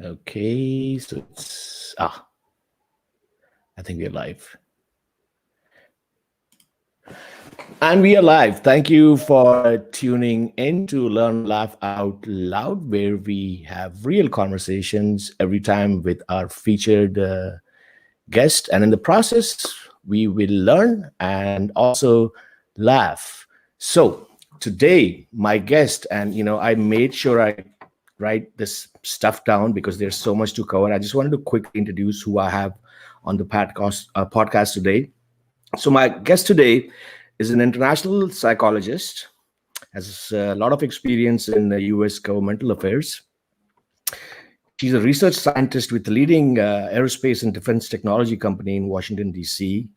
Okay, so I think we're live. And we are live. Thank you for tuning in to Learn Laugh Out Loud, where we have real conversations every time with our featured guest. And in the process, we will learn and also laugh. So today, my guest, and I made sure I write this stuff down because there's so much to cover. I just wanted to quickly introduce who I have on the podcast today. So my guest today is an international psychologist, has a lot of experience in the U.S. governmental affairs. She's a research scientist with the leading aerospace and defense technology company in Washington, D.C.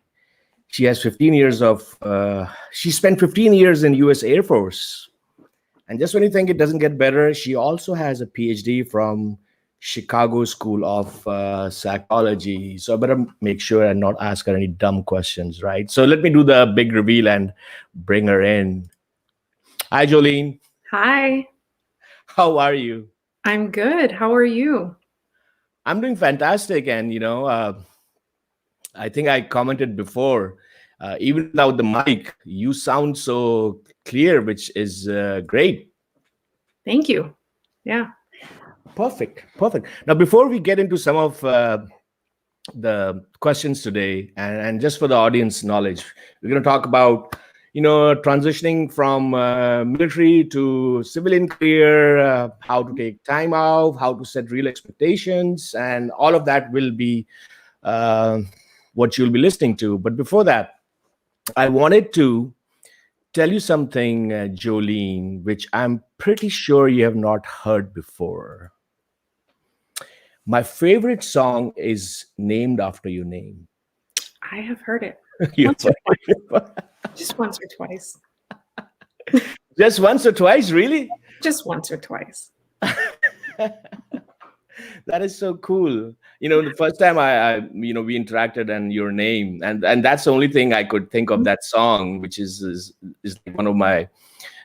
She has 15 years she spent 15 years in U.S. Air Force. And just when you think it doesn't get better, she also has a PhD from Chicago School of Psychology. So I better make sure and not ask her any dumb questions, right? So let me do the big reveal and bring her in. Hi, Jolene. Hi, How are you? I'm good. How are you? I'm doing fantastic. And, I think I commented before, even without the mic, you sound so clear, which is great. Thank you. Yeah. Perfect. Perfect. Now, before we get into some of the questions today, and just for the audience knowledge, we're going to talk about transitioning from military to civilian career, how to take time out, how to set real expectations, and all of that will be uh, what you'll be listening to. But before that, I wanted to tell you something, Jolene, which I'm pretty sure you have not heard before. My favorite song is named after your name. I have heard it You once or twice. Just once or twice. Just once or twice, really? Just once or twice. That is so cool. The first time we interacted and your name, and that's the only thing I could think of that song, which is like one of my,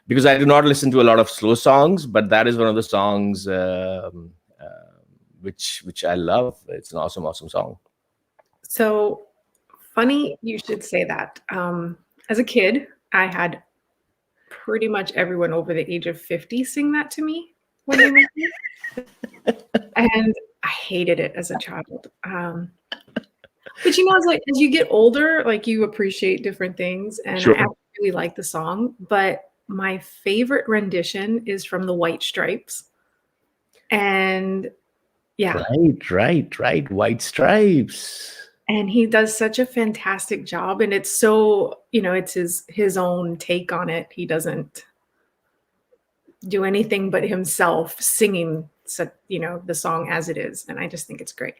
because I do not listen to a lot of slow songs, but that is one of the songs which I love. It's an awesome, awesome song. So funny you should say that. As a kid, I had pretty much everyone over the age of 50 sing that to me when they met me. And I hated it as a child. But it's like as you get older, like you appreciate different things. And Sure. I actually really like the song. But my favorite rendition is from the White Stripes. And yeah. Right. White Stripes. And he does such a fantastic job. And it's so, it's his own take on it. He doesn't do anything but himself singing the song as it is. And I just think it's great.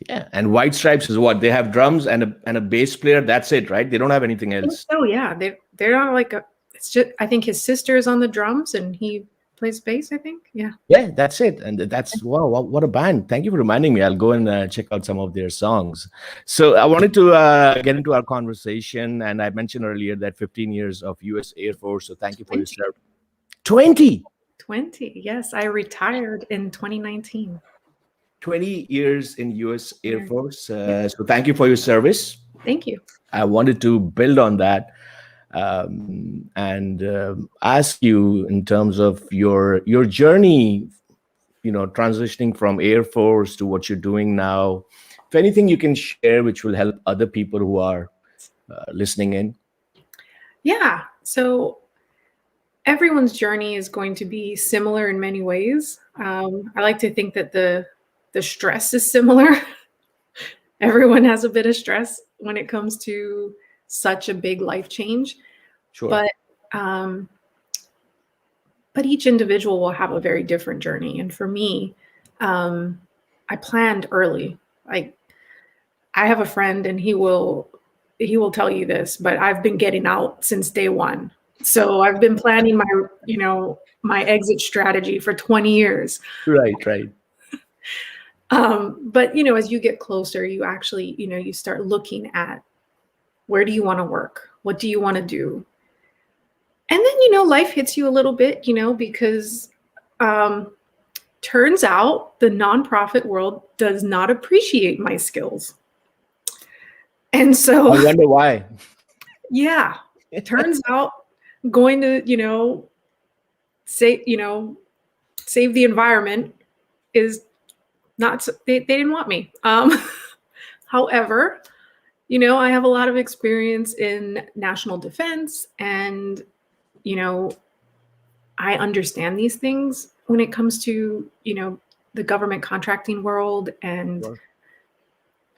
Yeah, and White Stripes is what? They have drums and a bass player. That's it, right? They don't have anything else. Oh yeah, they're not like it's just, I think his sister is on the drums and he plays bass, I think. Yeah. Yeah, that's it. And that's, wow, what a band. Thank you for reminding me. I'll go and check out some of their songs. So I wanted to get into our conversation. And I mentioned earlier that 15 years of U.S. Air Force. So thank you for your service. 20? 20, yes. I retired in 2019. 20 years in U.S. Air Force. So thank you for your service. Thank you. I wanted to build on that. And ask you in terms of your journey, transitioning from Air Force to what you're doing now. If anything you can share, which will help other people who are listening in. Yeah. So everyone's journey is going to be similar in many ways. I like to think that the stress is similar. Everyone has a bit of stress when it comes to such a big life change. Sure. But each individual will have a very different journey. And for me, I planned early. Like I have a friend and he will tell you this, but I've been getting out since day one. So I've been planning my exit strategy for 20 years. Right. But as you get closer, you actually, you start looking at where do you want to work? What do you want to do? And then, life hits you a little bit, because turns out the nonprofit world does not appreciate my skills. And so, I wonder why. yeah, turns out going to, say, save the environment is not, they didn't want me. However, I have a lot of experience in national defense, and, I understand these things when it comes to, the government contracting world. And Sure.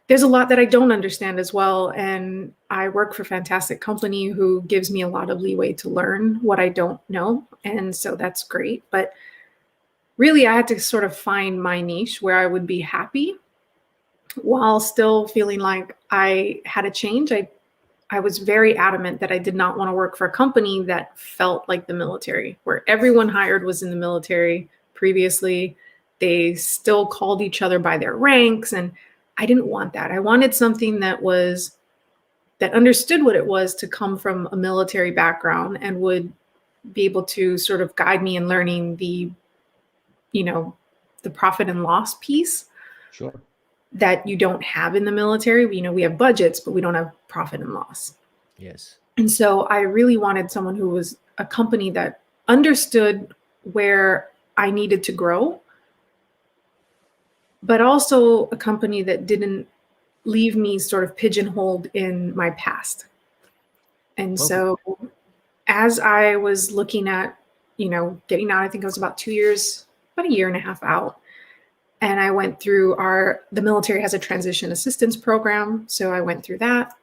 there's a lot that I don't understand as well. And I work for a fantastic company who gives me a lot of leeway to learn what I don't know. And so that's great. But really, I had to sort of find my niche where I would be happy while still feeling like I had a change. I was very adamant that I did not want to work for a company that felt like the military, where everyone hired was in the military previously. They still called each other by their ranks. And I didn't want that. I wanted something that understood what it was to come from a military background and would be able to sort of guide me in learning the profit and loss piece Sure. that you don't have in the military. We have budgets, but we don't have profit and loss. Yes. And so I really wanted someone who was a company that understood where I needed to grow, but also a company that didn't leave me sort of pigeonholed in my past. And Perfect. so as I was looking at, getting out, I think I was about a year and a half out. And I went through the military has a transition assistance program. So I went through that.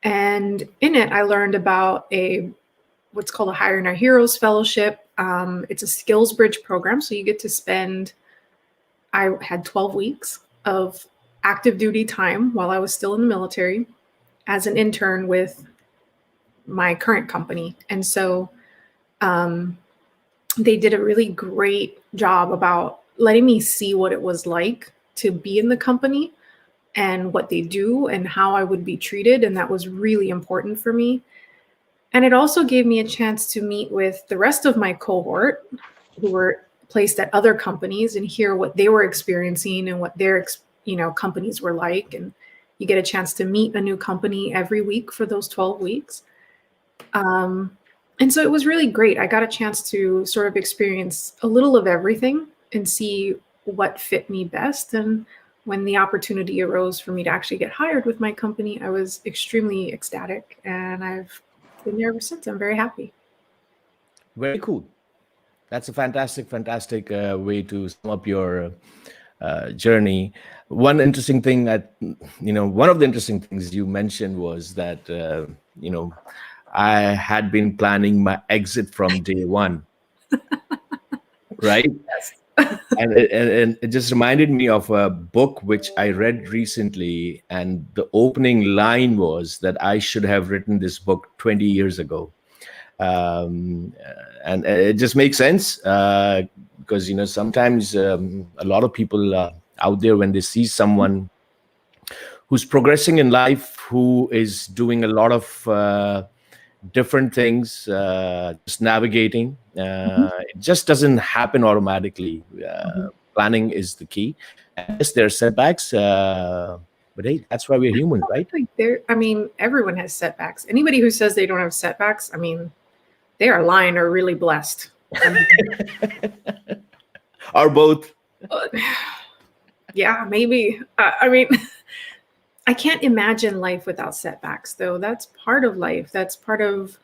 And in it, I learned about what's called a Hiring Our Heroes Fellowship. It's a skills bridge program. So you get to I had 12 weeks of active duty time while I was still in the military as an intern with my current company. And so they did a really great job about letting me see what it was like to be in the company and what they do and how I would be treated. And that was really important for me. And it also gave me a chance to meet with the rest of my cohort who were placed at other companies and hear what they were experiencing and what their companies were like. And you get a chance to meet a new company every week for those 12 weeks. And so it was really great. I got a chance to sort of experience a little of everything and see what fit me best. And when the opportunity arose for me to actually get hired with my company, I was extremely ecstatic, and I've been there ever since. I'm very happy. Very cool. That's a fantastic way to sum up your journey. One interesting thing one of the interesting things you mentioned was that, I had been planning my exit from day one, right? And it just reminded me of a book which I read recently, and the opening line was that I should have written this book 20 years ago. And it just makes sense, because sometimes a lot of people out there, when they see someone who's progressing in life, who is doing a lot of different things, just navigating, it just doesn't happen automatically. Planning is the key. And yes, there are setbacks, but hey, that's why we're human, right? Everyone has setbacks. Anybody who says they don't have setbacks, they are lying or really blessed. Or both. Yeah, maybe. I can't imagine life without setbacks, though. That's part of life. That's part of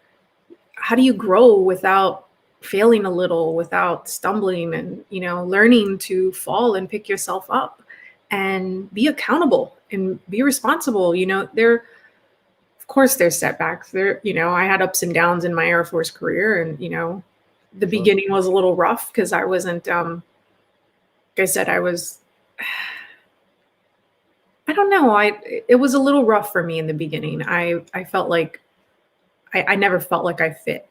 how do you grow without failing a little, without stumbling, and learning to fall and pick yourself up and be accountable and be responsible. Of course, there's setbacks. I had ups and downs in my Air Force career, and the beginning was a little rough because I wasn't. Like I said, I was. I don't know. It was a little rough for me in the beginning. I felt like I never felt like I fit,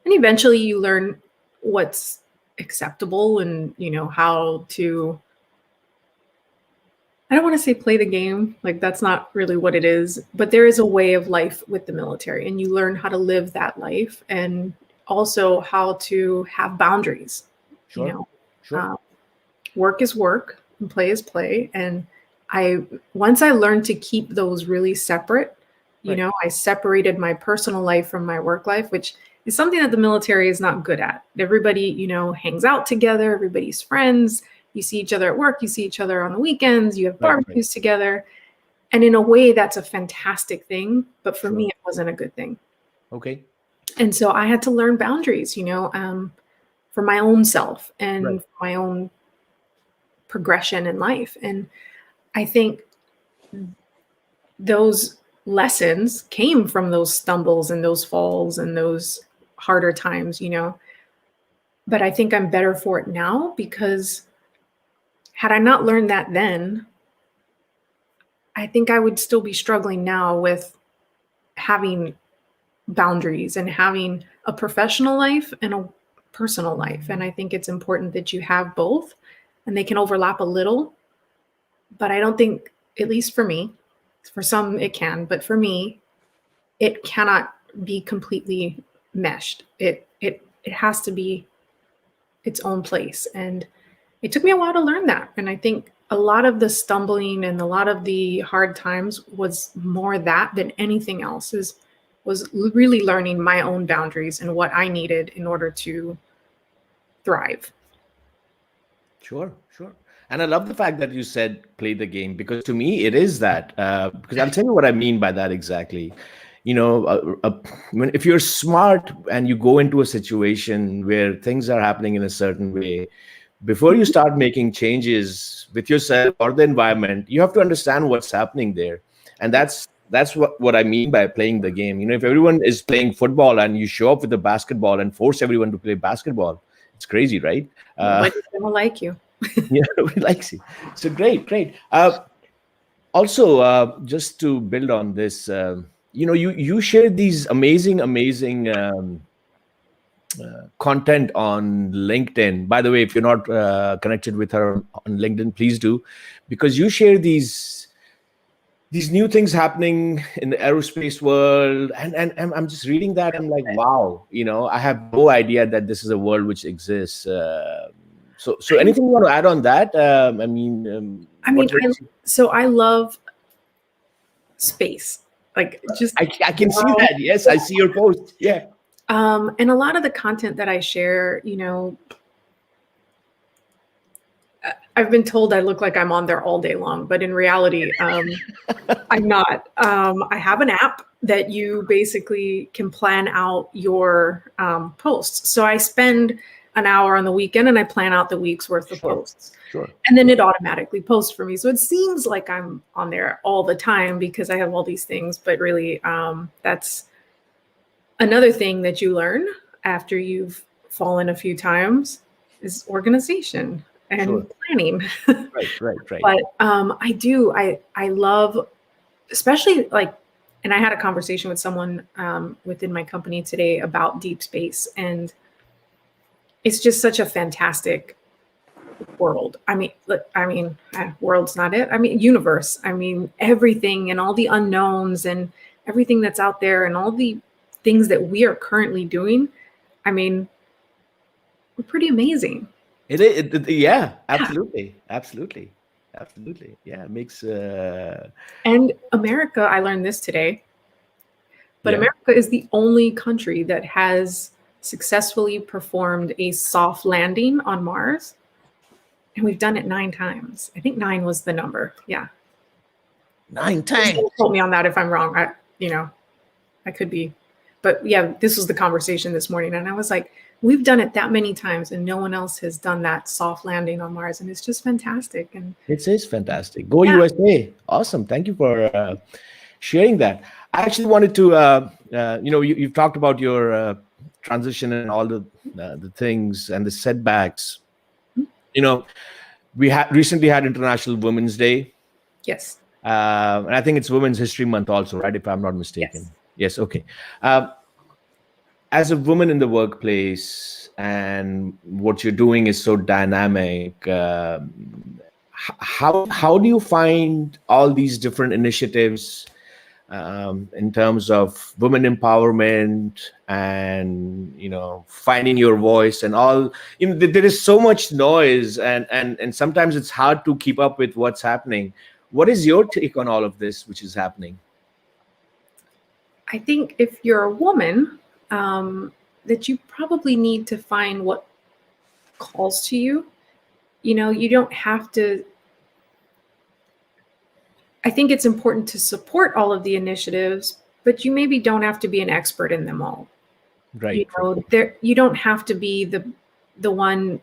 and eventually you learn what's acceptable and how to. I don't want to say play the game, like that's not really what it is, but there is a way of life with the military, and you learn how to live that life and also how to have boundaries. Sure. work is work and play is play. And once I learned to keep those really separate, Right. I separated my personal life from my work life, which is something that the military is not good at. Everybody, hangs out together, everybody's friends. You see each other at work, you see each other on the weekends, you have Right. Right. barbecues together. And in a way, that's a fantastic thing. But for me, Sure. it wasn't a good thing. Okay. And so I had to learn boundaries, for my own self Right. and my own progression in life. And I think those lessons came from those stumbles and those falls and those harder times, But I think I'm better for it now because had I not learned that then, I think I would still be struggling now with having boundaries and having a professional life and a personal life. And I think it's important that you have both and they can overlap a little. But I don't think, at least for me, for some it can, but for me, it cannot be completely meshed. It has to be its own place. And it took me a while to learn that. And I think a lot of the stumbling and a lot of the hard times was more that than anything else was really learning my own boundaries and what I needed in order to thrive. Sure, sure. And I love the fact that you said play the game because to me it is that. Because I'll tell you what I mean by that exactly. If you're smart and you go into a situation where things are happening in a certain way, before you start making changes with yourself or the environment, you have to understand what's happening there. And that's what I mean by playing the game. If everyone is playing football and you show up with a basketball and force everyone to play basketball, it's crazy, right? Nobody's gonna like you. Yeah, we likes it. So great. Also, just to build on this, you share these amazing content on LinkedIn. By the way, if you're not connected with her on LinkedIn, please do, because you share these new things happening in the aerospace world, and I'm just reading that. I'm like, wow, I have no idea that this is a world which exists. So anything you want to add on that? I love space, like just I can see that. Yes, I see your post. Yeah. and a lot of the content that I share, I've been told I look like I'm on there all day long, but in reality, I'm not. I have an app that you basically can plan out your posts. So I spend an hour on the weekend and I plan out the week's worth of posts. Sure. And then it automatically posts for me. So it seems like I'm on there all the time because I have all these things, but really that's another thing that you learn after you've fallen a few times is organization and planning. Right. But I love, especially and I had a conversation with someone within my company today about deep space, and it's just such a fantastic world. World's not it. Universe. Everything and all the unknowns and everything that's out there and all the things that we are currently doing. We're pretty amazing. Yeah, absolutely. Yeah, it makes. And America, I learned this today, but Yeah. America is the only country that has successfully performed a soft landing on Mars. And we've done it 9 times. I think 9 was the number. Yeah. 9 times. Don't quote me on that if I'm wrong. I could be. But yeah, this was the conversation this morning. And I was like, we've done it that many times and no one else has done that soft landing on Mars. And it's just fantastic. And it is fantastic. Go USA. Awesome. Thank you for sharing that. I actually wanted to, you've talked about your transition and all the things and the setbacks. We recently had International Women's Day. Yes. And I think it's Women's History Month also, right? If I'm not mistaken. Yes. Okay. As a woman in the workplace and what you're doing is so dynamic, how do you find all these different initiatives in terms of women empowerment and finding your voice and all. There is so much noise, and sometimes it's hard to keep up with what's happening. What is your take on all of this which is happening? I think if you're a woman, that you probably need to find what calls to you. You don't have to. I think it's important to support all of the initiatives, but you maybe don't have to be an expert in them all. Right. You don't have to be the one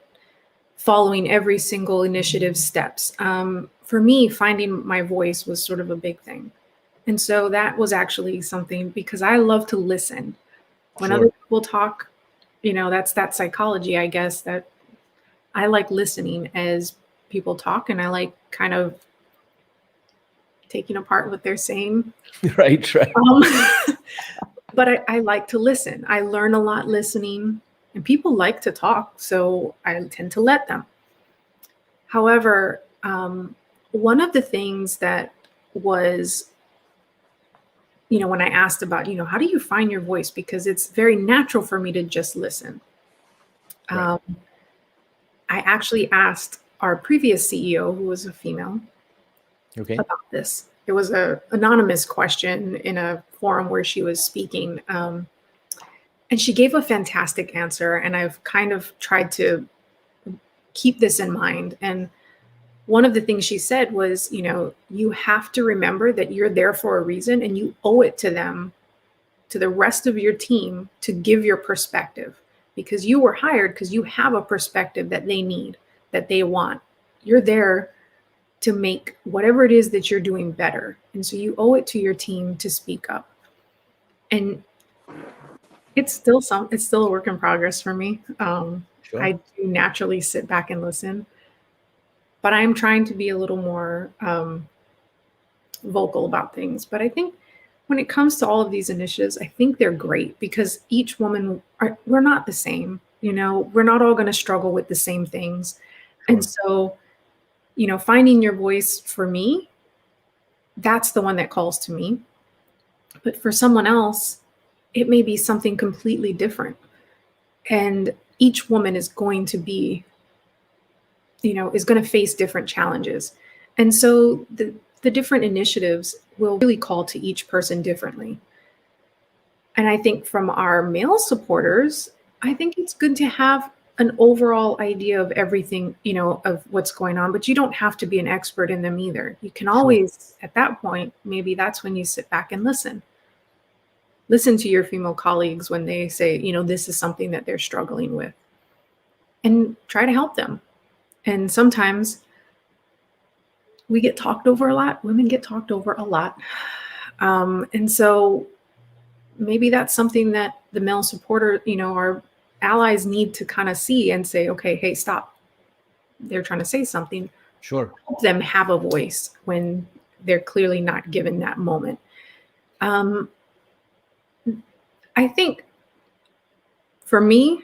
following every single initiative steps. For me, finding my voice was sort of a big thing. And so that was actually something, because I love to listen. When Sure. other people talk, that's that psychology, I guess, that I like listening as people talk, and I like kind of taking apart what they're saying. Right. But I like to listen. I learn a lot listening, and people like to talk, so I tend to let them. However, one of the things that was, when I asked about, how do you find your voice? Because it's very natural for me to just listen. Right. I actually asked our previous CEO, who was a female, Okay. about this. It was an anonymous question in a forum where she was speaking. And she gave a fantastic answer. And I've kind of tried to keep this in mind. And one of the things she said was, you have to remember that you're there for a reason, and you owe it to them, to the rest of your team, to give your perspective, because you were hired because you have a perspective that they need, that they want. You're there to make whatever it is that you're doing better. And so you owe it to your team to speak up. And it's still a work in progress for me. Sure. I do naturally sit back and listen, but I'm trying to be a little more vocal about things. But I think when it comes to all of these initiatives, I think they're great, because each woman, we're not the same. We're not all going to struggle with the same things. Sure. And so, finding your voice, for me, that's the one that calls to me. But for someone else, it may be something completely different. And each woman is going to be, is going to face different challenges. And so the different initiatives will really call to each person differently. And I think from our male supporters, I think it's good to have an overall idea of everything, of what's going on, but you don't have to be an expert in them either. You can always, at that point, maybe that's when you sit back and listen. Listen to your female colleagues when they say, this is something that they're struggling with, and try to help them. And sometimes we get talked over a lot. Women get talked over a lot. And so maybe that's something that the male supporter, our allies need to kind of see and say, okay, hey, stop. They're trying to say something. Sure. Help them have a voice when they're clearly not given that moment. I think for me,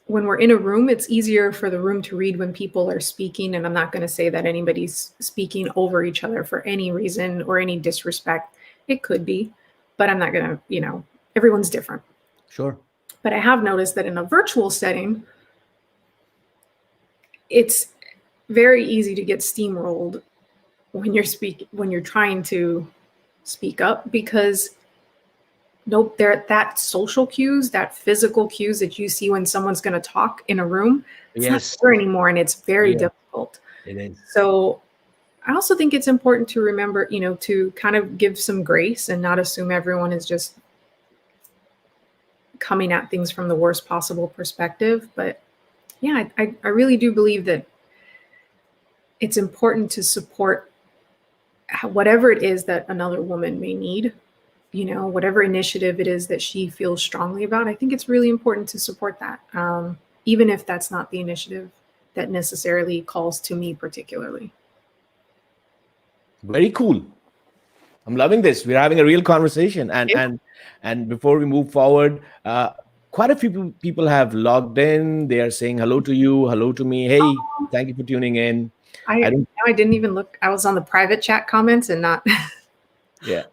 when we're in a room, it's easier for the room to read when people are speaking. And I'm not going to say that anybody's speaking over each other for any reason or any disrespect. It could be, but I'm not going to, everyone's different. Sure. But I have noticed that in a virtual setting, it's very easy to get steamrolled when you're trying to speak up, because nope, that social cues, that physical cues that you see when someone's going to talk in a room, it's not there anymore, and it's very difficult. It is. So I also think it's important to remember, to kind of give some grace and not assume everyone is just coming at things from the worst possible perspective. But yeah, I really do believe that it's important to support whatever it is that another woman may need. Whatever initiative it is that she feels strongly about, I think it's really important to support that, even if that's not the initiative that necessarily calls to me particularly. Very cool. I'm loving this. We're having a real conversation, and before we move forward, quite a few people have logged in. They are saying hello to you, hello to me. Hey, thank you for tuning in. I didn't even look. I was on the private chat comments and not. Yeah.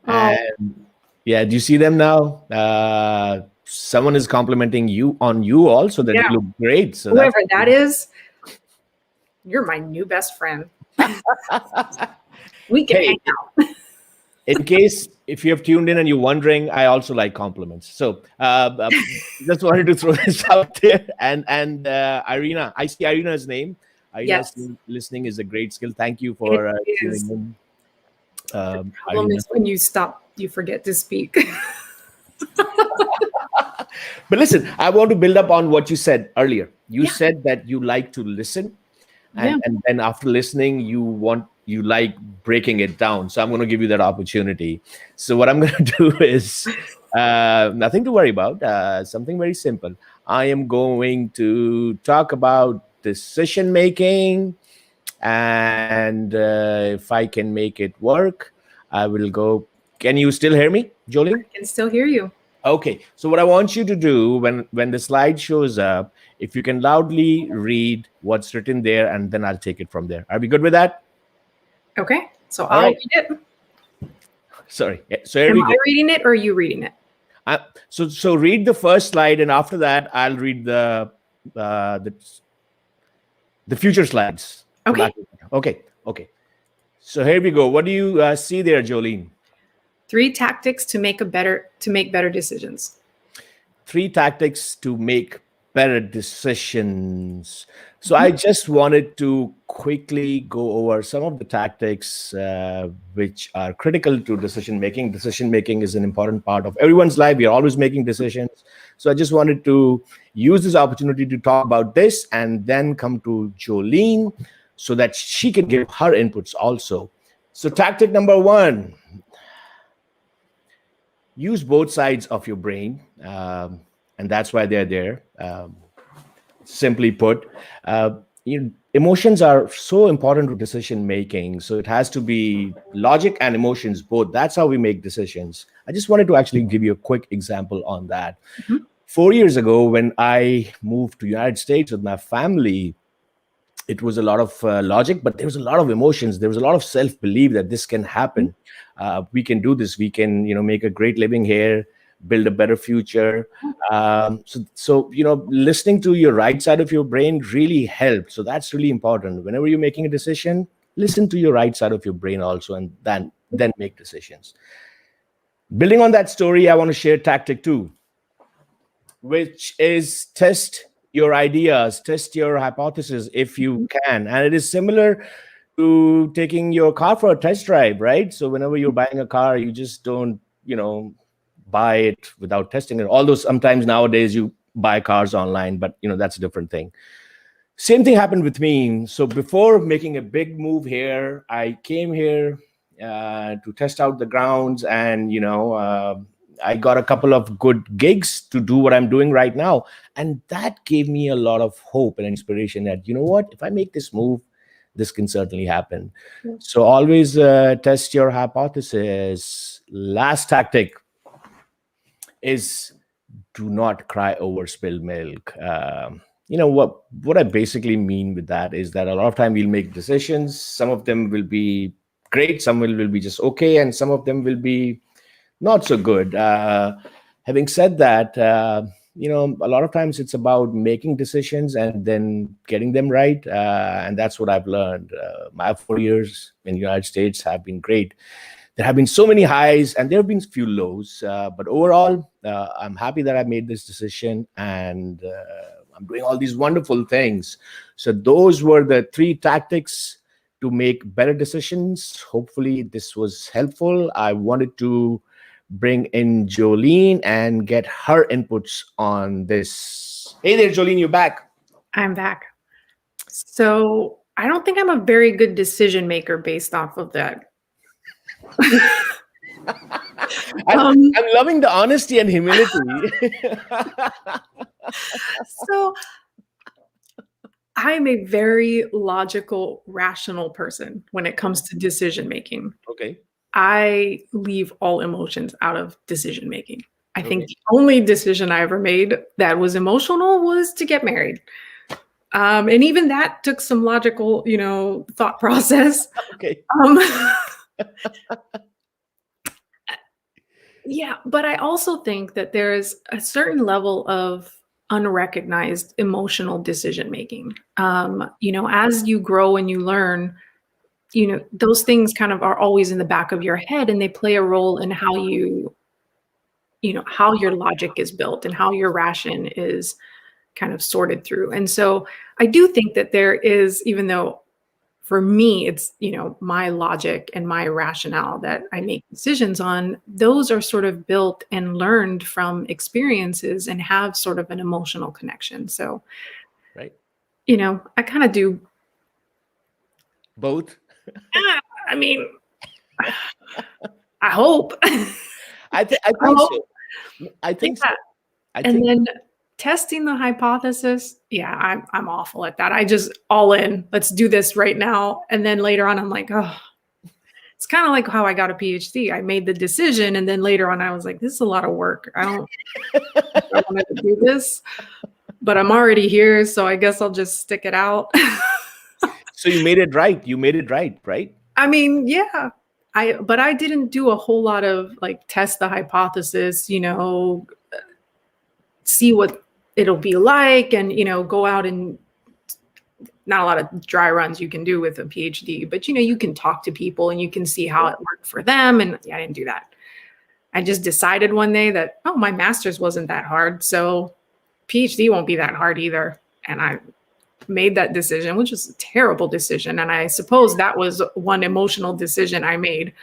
Oh, And yeah, do you see them now? Someone is complimenting you on you also that yeah. you look great. So that's Whoever that is, you're my new best friend. We can hey, hang out. in case if you have tuned in and you're wondering, I also like compliments. So just wanted to throw this out there. And Irina, I see Irina's name. Irina Yes. listening is a great skill. Thank you It for tuning is. in, Problem Irina. is when you stop, you forget to speak. But listen, I want to build up on what you said earlier. You Yeah. said that you like to listen, Yeah. and then after listening, you like breaking it down. So I'm going to give you that opportunity. So what I'm going to do is nothing to worry about. Something very simple. I am going to talk about decision making, and if I can make it work, I will go. Can you still hear me, Jolene? I can still hear you. Okay, so what I want you to do when the slide shows up, if you can loudly read what's written there, and then I'll take it from there. Are we good with that? Okay. So All I'll right. read it. Sorry. So here Am we I go. reading it or are you reading it? So read the first slide, and after that, I'll read uh, the the future slides. Okay. Okay. Okay. So here we go. What do you see there, Jolene? 3 tactics to make better decisions. 3 tactics to make better decisions. So I just wanted to quickly go over some of the tactics which are critical to decision making. Decision making is an important part of everyone's life. We are always making decisions. So I just wanted to use this opportunity to talk about this and then come to Jolene so that she can give her inputs also. So tactic number 1, use both sides of your brain, and that's why they're there. Simply put, emotions are so important to decision making, so it has to be logic and emotions both. That's how we make decisions. I just wanted to actually give you a quick example on that. Mhm. 4 years ago, when I moved to United States with my family, it was a lot of logic, but there was a lot of emotions. There was a lot of self-belief that this can happen. We can do this. We can, make a great living here, build a better future. So listening to your right side of your brain really helps. So that's really important. Whenever you're making a decision, listen to your right side of your brain also, and then make decisions. Building on that story, I want to share tactic 2, which is test your ideas, test your hypothesis if you can. And it is similar to taking your car for a test drive, right? So whenever you're buying a car, you just don't, buy it without testing it. Although sometimes nowadays you buy cars online, but that's a different thing. Same thing happened with me. So before making a big move here, I came here to test out the grounds, and I got a couple of good gigs to do what I'm doing right now, and that gave me a lot of hope and inspiration. That what, if I make this move, this can certainly happen. So always test your hypothesis. Last tactic is do not cry over spilled milk. What I basically mean with that is that a lot of time we'll make decisions. Some of them will be great, some will be just okay, and some of them will be not so good. Having said that, a lot of times it's about making decisions and then getting them right, and that's what I've learned. My 4 years in the United States have been great. There have been so many highs and there have been few lows, but overall, I'm happy that I made this decision, and I'm doing all these wonderful things. So those were the 3 tactics to make better decisions. Hopefully this was helpful. I wanted to bring in Jolene and get her inputs on this. Hey there, Jolene, you're back. I'm back. So I don't think I'm a very good decision maker based off of that. I'm loving the honesty and humility. So I'm a very logical, rational person when it comes to decision making. Okay. I leave all emotions out of decision making. I think Okay. the only decision I ever made that was emotional was to get married. And even that took some logical, thought process. Okay. Yeah, but I also think that there's a certain level of unrecognized emotional decision making. As you grow and you learn, those things kind of are always in the back of your head, and they play a role in how your logic is built and how your ration is kind of sorted through. And so I do think that there is, even though for me it's my logic and my rationale that I make decisions on, those are sort of built and learned from experiences and have sort of an emotional connection. So Right. I kind of do. Both. I mean, I hope. I I think hope. so. I think so. Yeah. I And think then testing the hypothesis, yeah, I'm awful at that. I just all in. Let's do this right now. And then later on, I'm like, oh, it's kind of like how I got a PhD. I made the decision, and then later on, I was like, this is a lot of work. I don't want to do this, but I'm already here, so I guess I'll just stick it out. so. You made it right. You made it right, right? I mean, yeah. But I didn't do a whole lot of like test the hypothesis, see what it'll be like, and go out and not a lot of dry runs you can do with a PhD, but you can talk to people and you can see how it worked for them. And yeah, I didn't do that. I just decided one day that, oh, my master's wasn't that hard, so PhD won't be that hard either. And I made that decision, which was a terrible decision. And I suppose that was one emotional decision I made,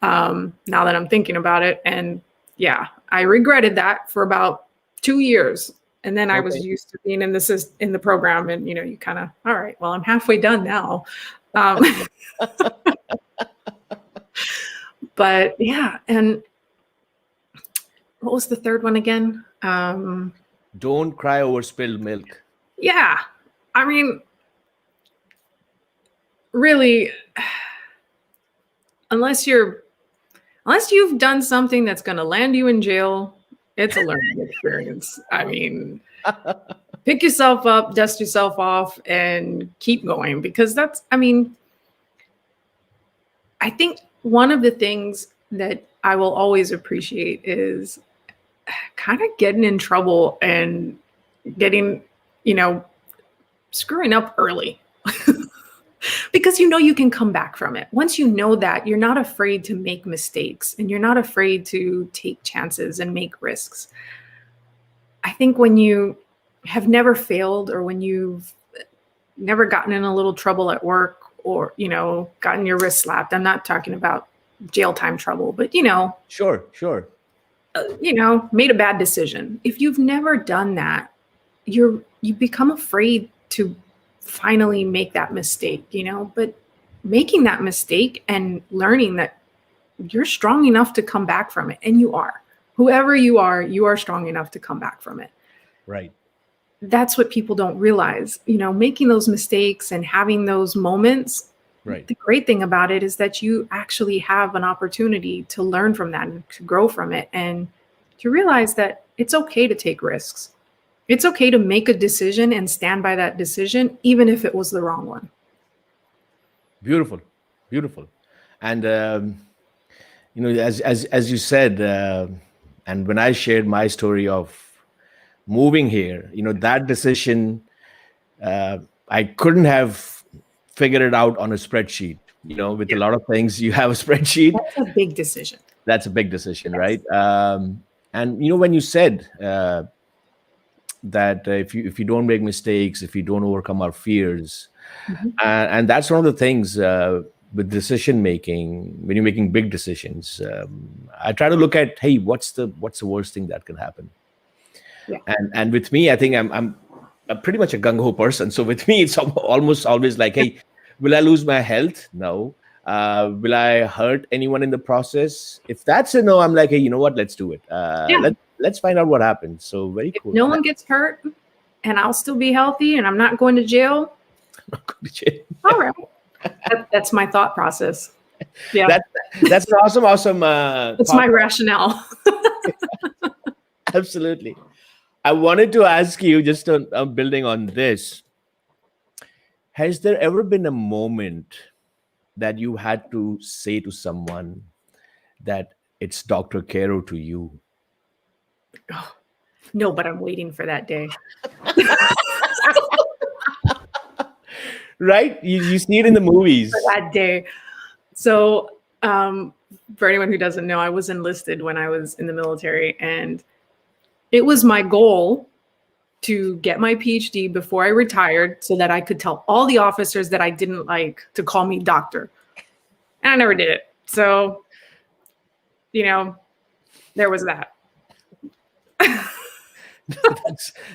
now that I'm thinking about it. And yeah, I regretted that for about 2 years. And then I was Okay. used to being in the program, and you kind of, all right, well, I'm halfway done now. Um, but yeah, and what was the third one again? Don't cry over spilled milk. Yeah, I mean, really, unless you've done something that's going to land you in jail, it's a learning experience. I mean, pick yourself up, dust yourself off, and keep going, because I think one of the things that I will always appreciate is kind of getting in trouble and getting, screwing up early. Because you can come back from it. Once you know that, you're not afraid to make mistakes, and you're not afraid to take chances and make risks. I think when you have never failed, or when you've never gotten in a little trouble at work, or gotten your wrist slapped, I'm not talking about jail time trouble, but Sure, sure. made a bad decision. If you've never done that, you become afraid to finally make that mistake, but making that mistake and learning that you're strong enough to come back from it, and whoever you are strong enough to come back from it. Right. That's what people don't realize, making those mistakes and having those moments. Right. The great thing about it is that you actually have an opportunity to learn from that and to grow from it, and to realize that it's okay to take risks. It's okay to make a decision and stand by that decision, even if it was the wrong one. Beautiful, beautiful. And as you said, and when I shared my story of moving here, that decision, I couldn't have figured it out on a spreadsheet. With a lot of things, you have a spreadsheet. That's a big decision. That's a big decision, Yes. right? And when you said that if you don't make mistakes, if you don't overcome our fears, Mhm. and that's one of the things with decision making. When you're making big decisions, I try to look at, hey, what's the worst thing that can happen? Yeah. And with me, I think I'm pretty much a gung ho person. So with me, it's almost always like, hey, will I lose my health? No. Will I hurt anyone in the process? If that's a no, I'm like, hey, you know what? Let's do it. Yeah. Let's find out what happens. So very If cool. no one gets hurt and I'll still be healthy and I'm not going to jail, all right. That's my thought process. Yeah. That's an awesome. It's my rationale. Absolutely. I wanted to ask you, just on building on this, has there ever been a moment that you had to say to someone that it's Dr. Caro to you. Oh, no, but I'm waiting for that day. Right? You see it in the movies. For that day. So, for anyone who doesn't know, I was enlisted when I was in the military, and it was my goal to get my PhD before I retired so that I could tell all the officers that I didn't like to call me doctor. And I never did it. So, there was that.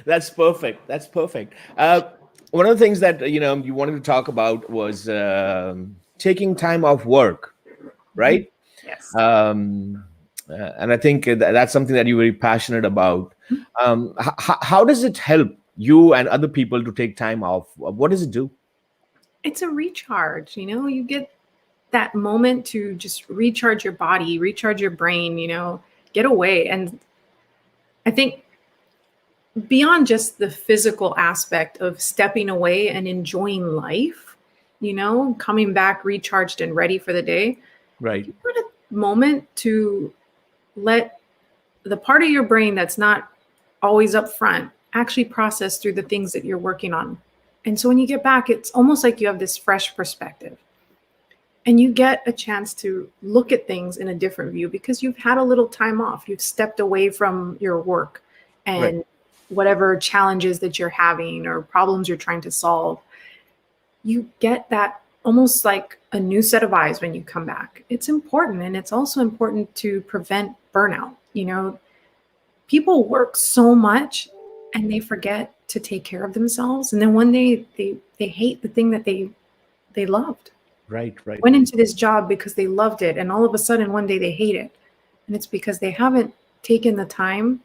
That's perfect. That's perfect. One of the things that you wanted to talk about was taking time off work, right? Yes. And I think that's something that you're very passionate about. How does it help you and other people to take time off? What does it do? It's a recharge. You get that moment to just recharge your body, recharge your brain, get away. And I think beyond just the physical aspect of stepping away and enjoying life, coming back recharged and ready for the day, Right. you want a moment to let the part of your brain that's not always up front actually process through the things that you're working on. And so when you get back, it's almost like you have this fresh perspective. And you get a chance to look at things in a different view because you've had a little time off. You've stepped away from your work and Right. whatever challenges that you're having or problems you're trying to solve. You get that almost like a new set of eyes when you come back. It's important. And it's also important to prevent burnout. People work so much and they forget to take care of themselves. And then one day they hate the thing that they loved. Right. Went into this job because they loved it, and all of a sudden one day they hate it, and it's because they haven't taken the time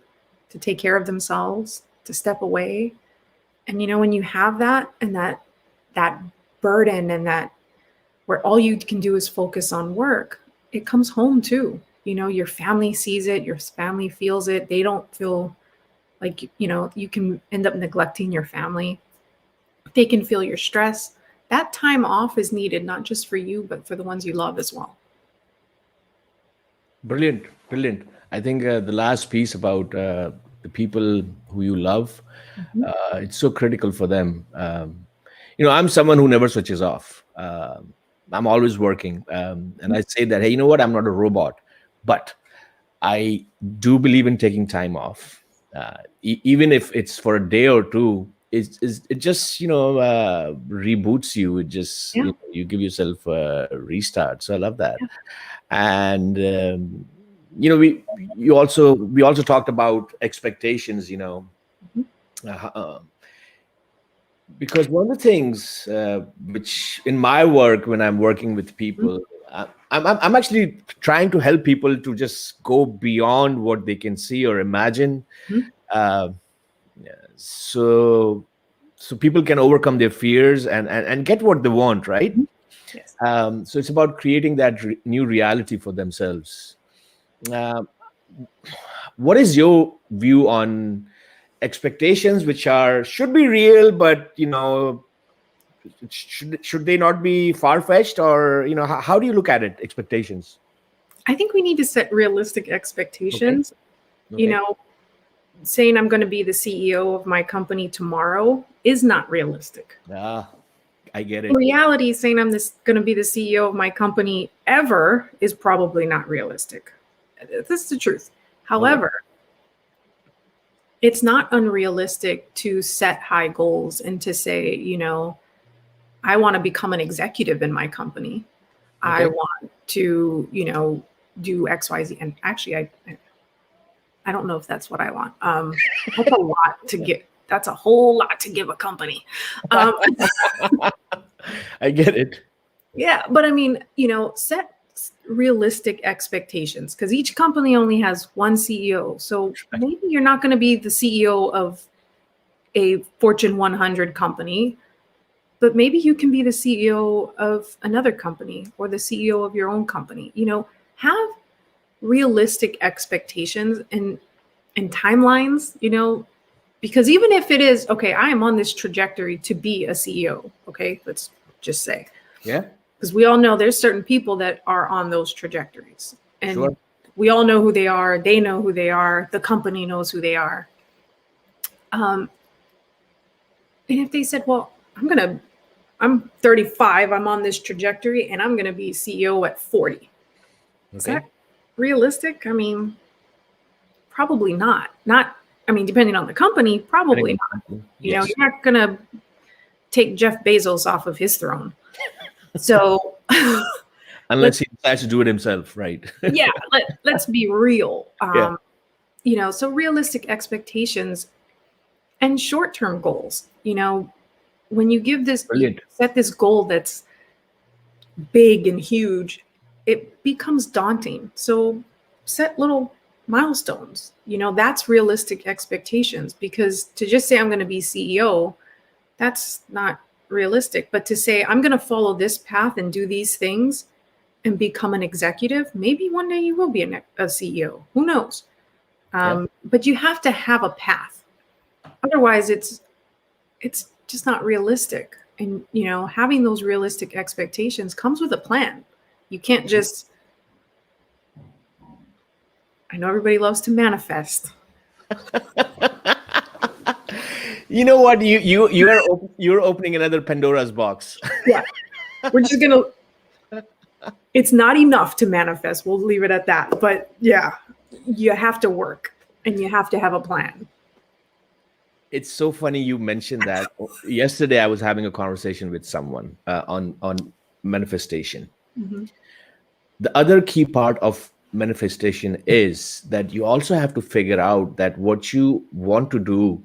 to take care of themselves, to step away. And when you have that and that burden and that where all you can do is focus on work, it comes home too. Your family sees it, your family feels it. They don't feel like you can end up neglecting your family. They can feel your stress. That time off is needed, not just for you, but for the ones you love as well. Brilliant. I think the last piece about the people who you love, it's so critical for them. I'm someone who never switches off. I'm always working. And I say that, hey, you know what? I'm not a robot, but I do believe in taking time off. Even if it's for a day or two, it just reboots you. It just you give yourself a restart. So I love that. And we also talked about expectations. Because one of the things which in my work when I'm working with people, I'm actually trying to help people to just go beyond what they can see or imagine. So people can overcome their fears and get what they want, right? Yes. So it's about creating that new reality for themselves. What is your view on expectations which should be real, but should they not be far-fetched, or how do you look at it, expectations? I think we need to set realistic expectations. Okay. Saying I'm going to be the CEO of my company tomorrow is not realistic. I get it. In reality, saying I'm going to be the CEO of my company ever is probably not realistic. That's the truth. However, it's not unrealistic to set high goals and to say, I want to become an executive in my company. I want to, do X, Y, Z. And actually, I don't know if that's what I want. That's a lot to get. That's a whole lot to give a company. I get it. Yeah, but I mean, set realistic expectations because each company only has one CEO. So maybe you're not going to be the CEO of a Fortune 100 company, but maybe you can be the CEO of another company or the CEO of your own company. Have realistic expectations and timelines, because even if it is, okay, I am on this trajectory to be a CEO. Okay, let's just say. Yeah. Because we all know there's certain people that are on those trajectories. And Sure. We all know who they are. They know who they are. The company knows who they are. And if they said, well, I'm 35, I'm on this trajectory, and I'm going to be CEO at 40. Is that realistic? I mean, probably not. Depending on the company, probably not. You know, you're not going to take Jeff Bezos off of his throne. So unless he decides to do it himself, right? Yeah, let's be real. You know, so realistic expectations and short-term goals. You know, when you set this goal that's big and huge, it becomes daunting. So set little milestones. You know, that's realistic expectations, because to just say I'm going to be CEO, that's not realistic. But to say I'm going to follow this path and do these things and become an executive, maybe one day you will be a CEO. Who knows? But you have to have a path. Otherwise, it's just not realistic. And, you know, having those realistic expectations comes with a plan. You can't just, I know everybody loves to manifest. You know what? You're opening another Pandora's box. Yeah. We're just going to, it's not enough to manifest. We'll leave it at that. But yeah, you have to work and you have to have a plan. It's so funny you mentioned that. Yesterday, I was having a conversation with someone on manifestation. Mm-hmm. The other key part of manifestation is that you also have to figure out that what you want to do.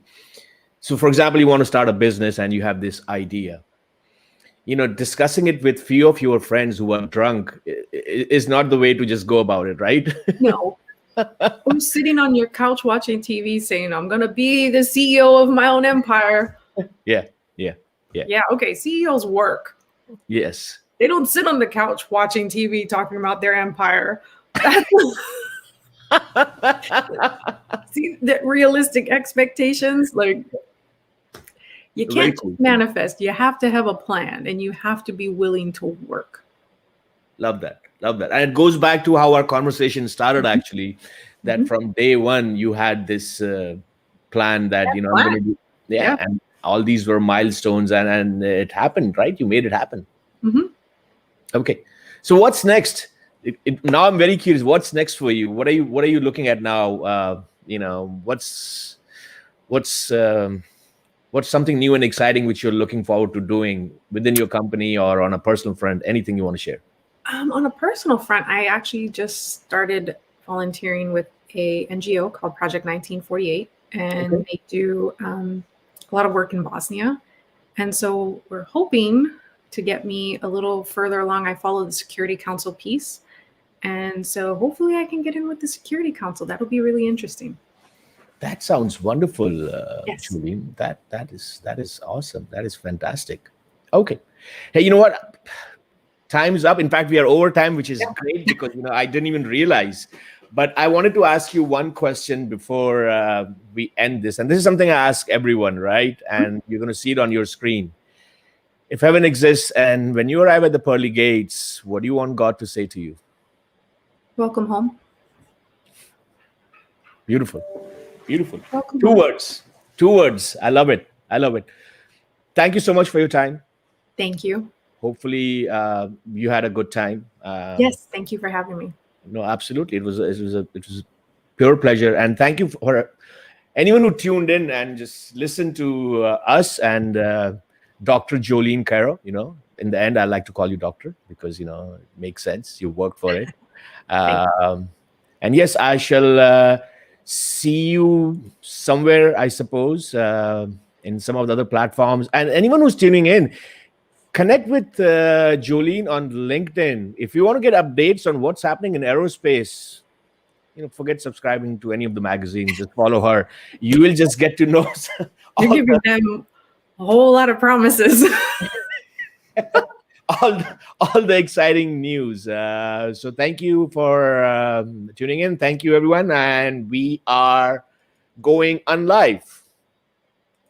So, for example, you want to start a business and you have this idea. You know, discussing it with few of your friends who are drunk is not the way to just go about it, right? No. Or sitting on your couch watching TV saying, I'm going to be the CEO of my own empire. Yeah. Yeah, okay, CEOs work. Yes. They don't sit on the couch watching TV talking about their empire. See, the realistic expectations, like, you can't manifest. You have to have a plan and you have to be willing to work. Love that. And it goes back to how our conversation started, actually, that from day one, you had this plan that, I'm going to do. Yeah. And all these were milestones and it happened, right? You made it happen. Mm-hmm. Okay. So what's next? Now I'm very curious. What's next for you? What are you looking at now? What's something new and exciting which you're looking forward to doing within your company or on a personal front? Anything you want to share? On a personal front, I actually just started volunteering with a NGO called Project 1948, and they do a lot of work in Bosnia. And so we're hoping to get me a little further along. I follow the Security Council piece. And so hopefully I can get in with the Security Council. That'll be really interesting. That sounds wonderful, Yes. Jolene. That is awesome. That is fantastic. Okay. Hey, you know what? Time's up. In fact, we are over time, which is great because I didn't even realize. But I wanted to ask you one question before we end this. And this is something I ask everyone, right? And you're going to see it on your screen. If heaven exists and when you arrive at the pearly gates, what do you want God to say to you? Welcome home. Beautiful. Welcome Two home. words. I love it. Thank you so much for your time. Thank you. Hopefully you had a good time. Yes, thank you for having me. No, absolutely. It was a pure pleasure. And thank you for anyone who tuned in and just listened to us and Dr. Jolene Caro. In the end, I like to call you doctor because, it makes sense. You worked for it. And yes, I shall see you somewhere, I suppose, in some of the other platforms. And anyone who's tuning in, connect with Jolene on LinkedIn. If you want to get updates on what's happening in aerospace, forget subscribing to any of the magazines. Just follow her. You will just get to know. You're giving them a whole lot of promises. all the exciting news. So thank you for tuning in. Thank you, everyone. And we are going on live.